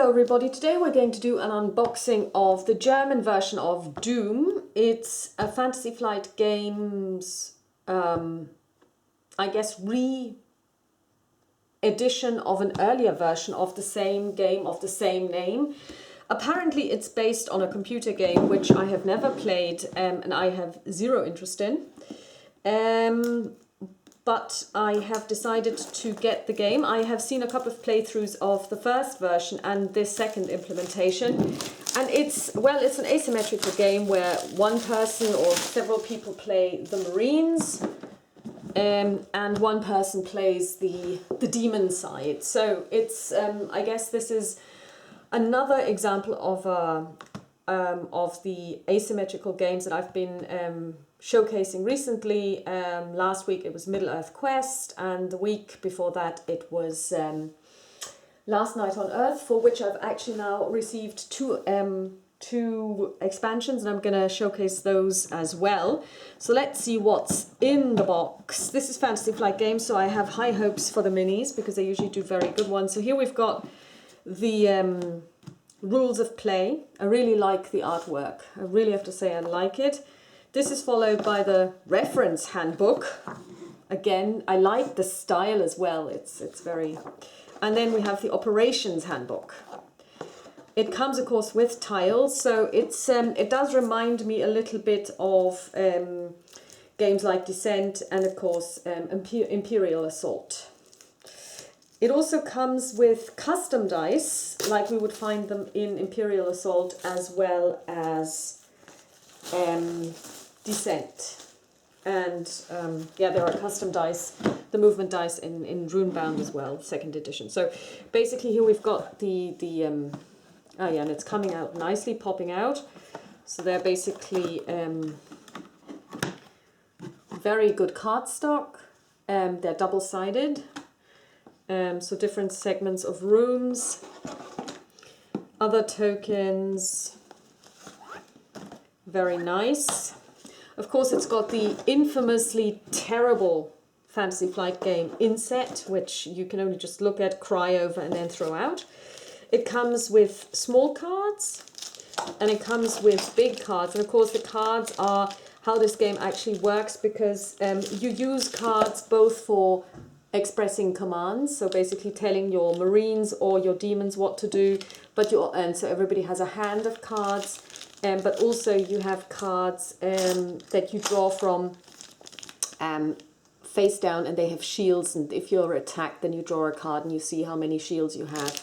Hello everybody, today we're going to do an unboxing of the German version of Doom. It's a Fantasy Flight Games, I guess, re-edition of an earlier version of the same game of the same name. Apparently it's based on a computer game which I have never played and I have zero interest in. But I have decided to get the game. I have seen a couple of playthroughs of the first version and this second implementation. And it's an asymmetrical game where one person or several people play the Marines and one person plays the demon side. So it's, I guess this is another example of the asymmetrical games that I've been showcasing recently. Last week it was Middle-earth Quest, and the week before that it was Last Night on Earth, for which I've actually now received two expansions, and I'm going to showcase those as well. So let's see what's in the box. This is Fantasy Flight Games, so I have high hopes for the minis because they usually do very good ones. So here we've got the rules of play. I really like the artwork. I really have to say I like it. This is followed by the reference handbook. Again, I like the style as well. It's very... And then we have the operations handbook. It comes, of course, with tiles, so it's it does remind me a little bit of games like Descent and, of course, Imperial Assault. It also comes with custom dice, like we would find them in Imperial Assault, as well as Descent. And yeah, there are custom dice, the movement dice in Runebound as well, second edition. So basically here we've got the oh yeah, and it's coming out nicely, popping out. So they're basically very good cardstock. They're double-sided. So different segments of rooms, other tokens, very nice. Of course, it's got the infamously terrible Fantasy Flight game inset, which you can only just look at, cry over, and then throw out. It comes with small cards, and it comes with big cards. And of course, the cards are how this game actually works, because you use cards both for expressing commands, so basically telling your Marines or your demons what to do, and so everybody has a hand of cards, but also you have cards that you draw from face down, and they have shields, and if you're attacked then you draw a card and you see how many shields you have.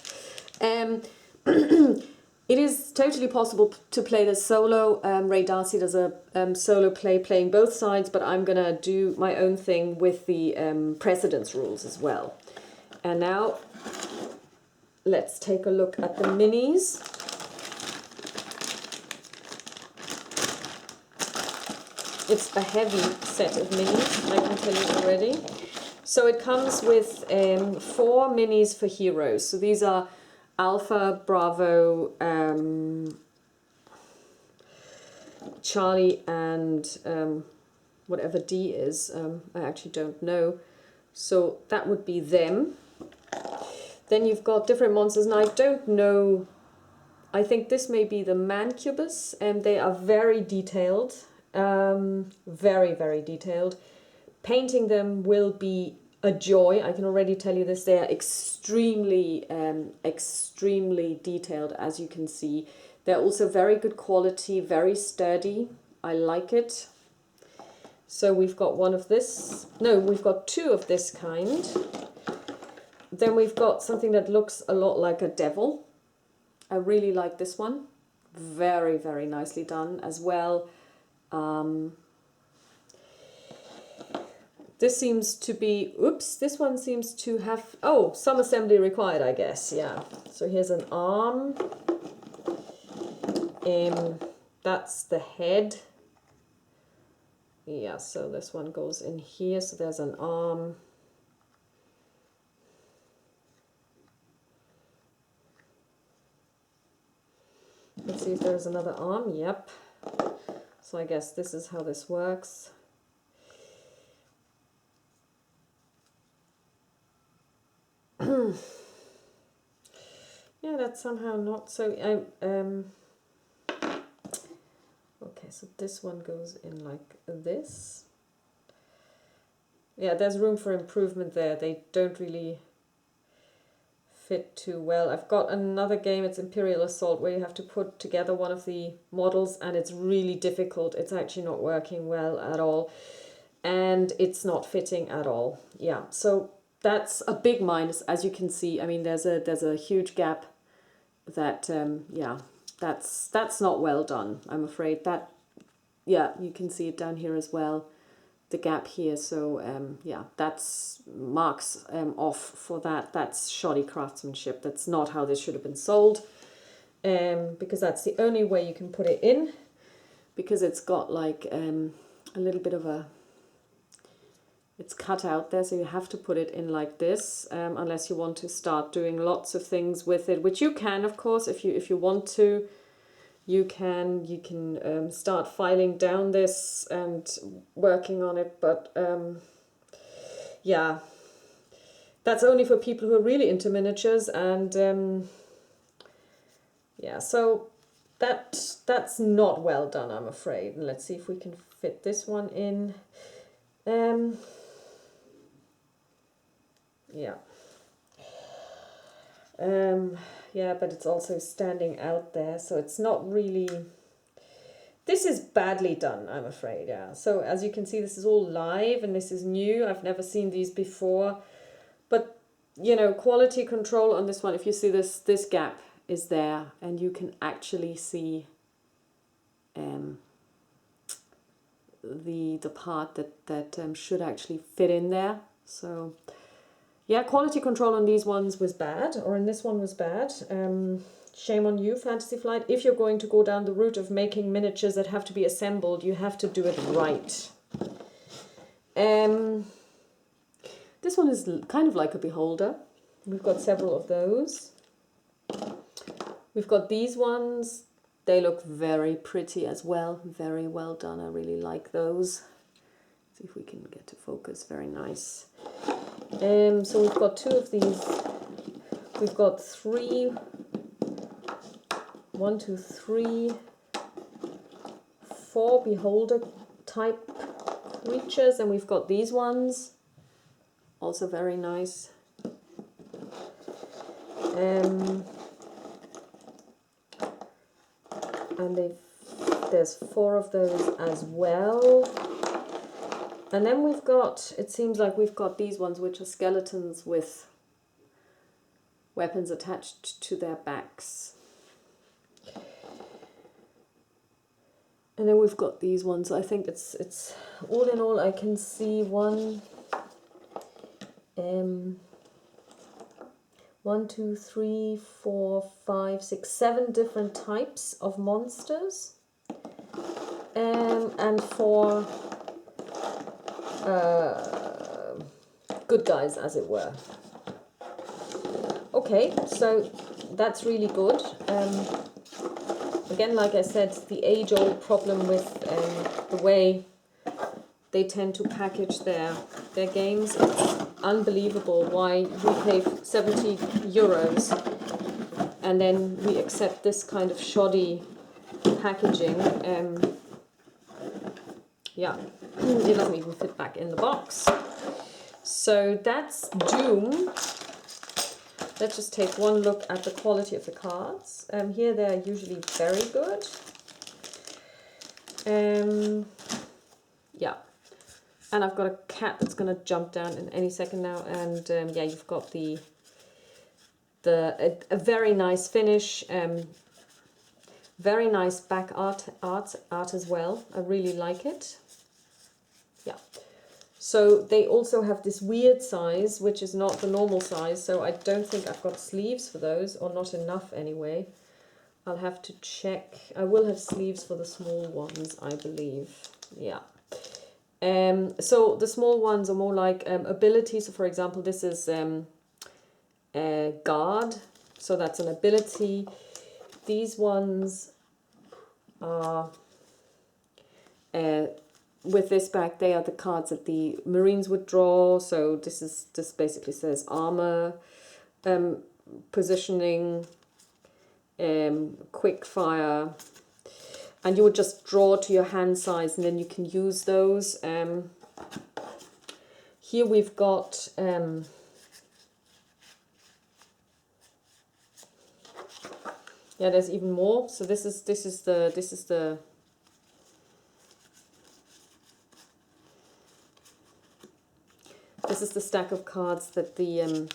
It is totally possible to play this solo. Ray Darcy does a solo playing both sides, but I'm going to do my own thing with the precedence rules as well. And now let's take a look at the minis. It's a heavy set of minis, I can tell you already. So it comes with 4 minis for heroes. So these are Alpha, Bravo, Charlie, and whatever D is, I actually don't know. So that would be them. Then you've got different monsters, and I don't know, I think this may be the Mancubus, and they are very detailed, very, very detailed. Painting them will be a joy, I can already tell you this. They are extremely detailed, as you can see. They're also very good quality, very sturdy. I like it. So we've got one of this. No, we've got 2 of this kind. Then we've got something that looks a lot like a devil. I really like this one. Very, very nicely done as well. This seems to be, oops, this one seems to have, oh, some assembly required, I guess, yeah. So here's an arm. That's the head. Yeah, so this one goes in here, so there's an arm. Let's see if there's another arm, yep. So I guess this is how this works. Yeah, that's somehow not so. Okay, so this one goes in like this. Yeah, there's room for improvement there. They don't really fit too well. I've got another game, it's Imperial Assault, where you have to put together one of the models, and it's really difficult. It's actually not working well at all, and it's not fitting at all. Yeah, so that's a big minus, as you can see. I mean, there's a huge gap that yeah, that's not well done, I'm afraid. That, yeah, you can see it down here as well, the gap here. So yeah, that's marks off for that. That's shoddy craftsmanship. That's not how this should have been sold, because that's the only way you can put it in, because it's got like a little bit of a, it's cut out there, so you have to put it in like this, unless you want to start doing lots of things with it, which you can, of course, if you want to. You can start filing down this and working on it, but yeah, that's only for people who are really into miniatures, and yeah, so that's not well done, I'm afraid. And let's see if we can fit this one in. Yeah. Yeah, but it's also standing out there, so it's not really, this is badly done, I'm afraid. Yeah, so as you can see, this is all live and this is new. I've never seen these before, but you know, quality control on this one, if you see this gap is there, and you can actually see the part that should actually fit in there. So yeah, quality control on these ones was bad, or in this one was bad. Shame on you, Fantasy Flight. If you're going to go down the route of making miniatures that have to be assembled, you have to do it right. This one is kind of like a beholder. We've got several of those. We've got these ones. They look very pretty as well. Very well done. I really like those. See if we can get to focus. Very nice. So we've got two of these. We've got three. 1, 2, 3, 4 beholder type creatures, and we've got these ones. Also very nice. And there's 4 of those as well. And then we've got, it seems like we've got these ones, which are skeletons with weapons attached to their backs. And then we've got these ones. I think it's all in all, I can see 1, 2, 3, 4, 5, 6, 7 different types of monsters, and 4 good guys, as it were. Okay, so that's really good. Again, like I said, the age-old problem with the way they tend to package their games. It's unbelievable why we pay 70 euros and then we accept this kind of shoddy packaging. Yeah, it doesn't even fit back in the box. So that's Doom. Let's just take one look at the quality of the cards. Here they're usually very good. Yeah, and I've got a cat that's going to jump down in any second now. And yeah, you've got a very nice finish. Very nice back art as well. I really like it. Yeah. So they also have this weird size, which is not the normal size. So I don't think I've got sleeves for those, or not enough anyway. I'll have to check. I will have sleeves for the small ones, I believe. Yeah. So the small ones are more like abilities. So for example, this is guard. So that's an ability. These ones are with this back, they are the cards that the Marines would draw. So this basically says armor, positioning, quick fire, and you would just draw to your hand size and then you can use those. Here we've got yeah, there's even more. So this is the stack of cards that the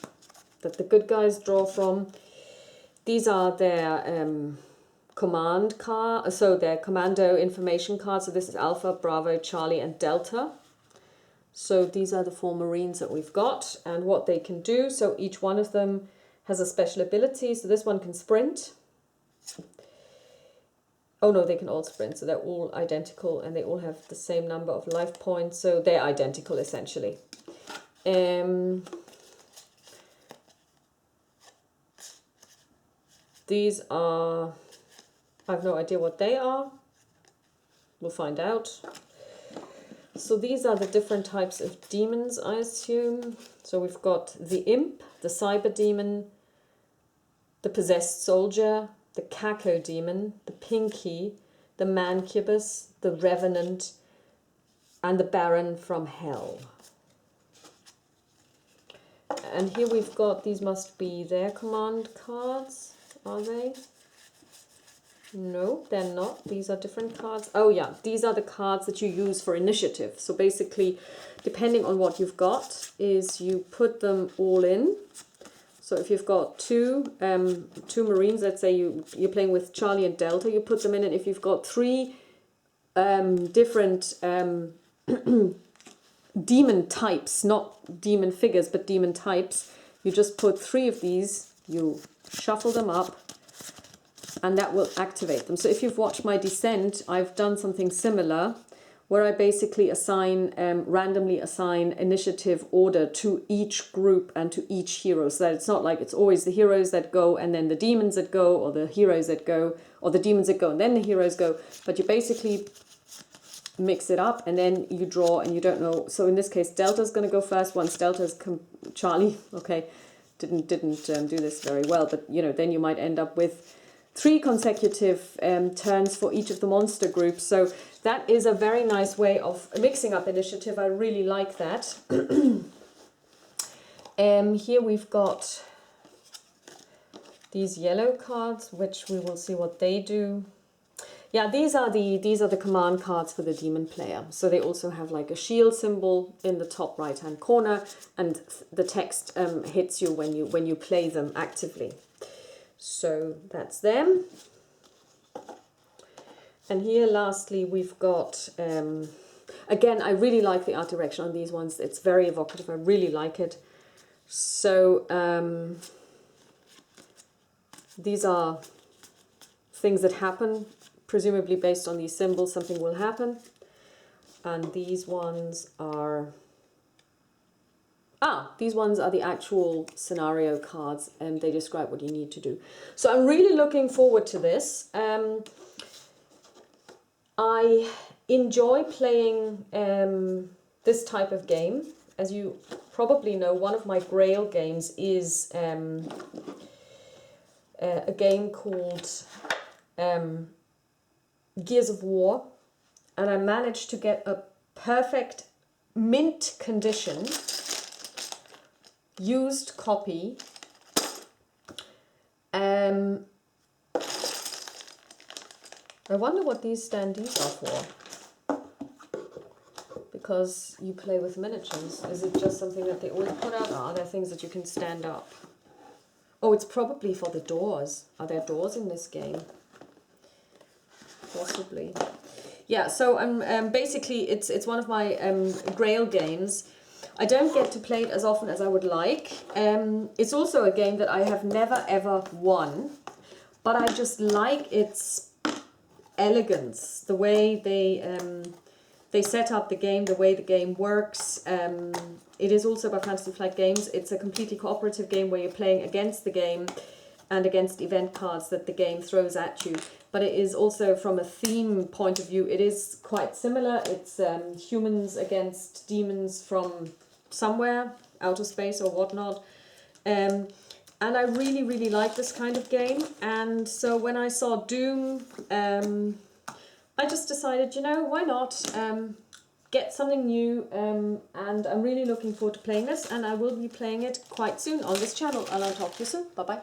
good guys draw from. These are their command card, so their commando information cards. So this is Alpha, Bravo, Charlie, and Delta. So these are the 4 Marines that we've got and what they can do. So each one of them has a special ability. So this one can sprint. Oh no, they can all sprint. So they're all identical and they all have the same number of life points. So they're identical essentially. These are, I have no idea what they are. We'll find out. So these are the different types of demons, I assume. So we've got the imp, the cyber demon, the possessed soldier, the caco demon, the pinky, the mancubus, the revenant, and the baron from hell. And here we've got, these must be their command cards, are they? No, they're not. These are different cards. Oh yeah, these are the cards that you use for initiative. So basically, depending on what you've got, is you put them all in. So if you've got two Marines, let's say you're playing with Charlie and Delta, you put them in. And if you've got 3 different demon types, not demon figures, but demon types, you just put 3 of these, you shuffle them up, and that will activate them. So if you've watched my Descent, I've done something similar where I basically randomly assign initiative order to each group and to each hero. So that it's not like it's always the heroes that go and then the demons that go, or the heroes that go, or the demons that go and then the heroes go. But you basically mix it up and then you draw and you don't know. So in this case, Delta's going to go first. Once Delta's Charlie, okay, didn't do this very well, but you know, then you might end up with 3 consecutive turns for each of the monster groups. So that is a very nice way of mixing up initiative. I really like that. Here we've got these yellow cards, which we will see what they do. Yeah, these are the command cards for the demon player. So they also have like a shield symbol in the top right hand corner, and the text hits you when you play them actively. So that's them. And here lastly we've got, again, I really like the art direction on these ones. It's very evocative. I really like it. So these are things that happen, presumably based on these symbols, something will happen. And these ones are... these ones are the actual scenario cards and they describe what you need to do. So I'm really looking forward to this. I enjoy playing this type of game. As you probably know, one of my grail games is a game called Gears of War. And I managed to get a perfect mint condition used copy. I wonder what these standees are for, because you play with miniatures. Is it just something that they always put out, or are there things that you can stand up? Oh, it's probably for the doors. Are there doors in this game? Possibly. Yeah, so basically it's one of my grail games. I don't get to play it as often as I would like. It's also a game that I have never ever won, but I just like its elegance, the way they set up the game, the way the game works. It is also by Fantasy Flight Games. It's a completely cooperative game where you're playing against the game and against event cards that the game throws at you. But it is also, from a theme point of view, it is quite similar. It's humans against demons from somewhere, outer space or whatnot. And And I really, really like this kind of game. And so when I saw Doom, I just decided, you know, why not get something new. And I'm really looking forward to playing this. And I will be playing it quite soon on this channel. And I'll talk to you soon. Bye-bye.